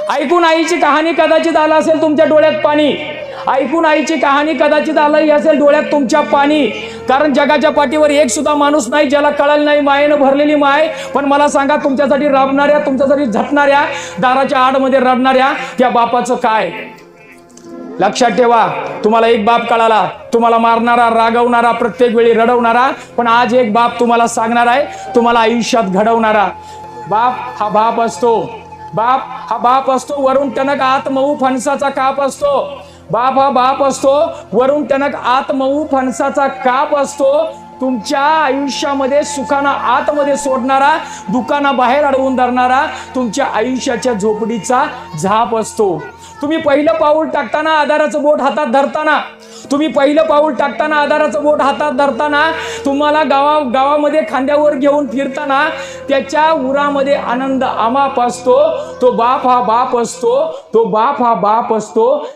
ऐकून आईची कहाणी कदाचित आला असेल तुमच्या डोळ्यात पाणी, ऐकून आईची कहाणी कदाचित आलंही असेल डोळ्यात तुमच्या पाणी. कारण जगाच्या पाठीवर एक सुद्धा माणूस नाही ज्याला कळलं नाही मायेनं भरलेली माय. पण मला सांगा, तुमच्यासाठी राबणाऱ्या, तुमच्यासाठी झटणाऱ्या, दाराच्या आडमध्ये रडणाऱ्या त्या बापाचं काय? लक्षात ठेवा, तुम्हाला एक बाप कळाला, तुम्हाला मारणारा, रागवणारा, प्रत्येक वेळी रडवणारा. पण आज एक बाप तुम्हाला सांगणार आहे, तुम्हाला आयुष्यात घडवणारा. बाप हा बाप असतो, बाप हा बाप असतो. वरून टणक आत मऊ फणसाचा काप असतो. बाप हा बाप असतो, वरून टणक आत मऊ फणसाचा काप असतो. तुमच्या आयुष्यामध्ये सुखाना आतमध्ये सोडणारा, दुकाना बाहेर अडवून धरणारा, तुमच्या आयुष्याच्या झोपडीचा झाप असतो. तुम्ही पहिलं पाऊल टाकताना, आधाराचं बोट हातात धरताना, तुम्ही पहिलं पाऊल टाकताना, आधाराचं बोट हातात धरताना, तुम्हाला गावामध्ये खांद्यावर घेऊन फिरताना त्याच्या उरामध्ये आनंद अमाप असतो. तो बाप हा बाप असतो, तो बाप हा बाप असतो.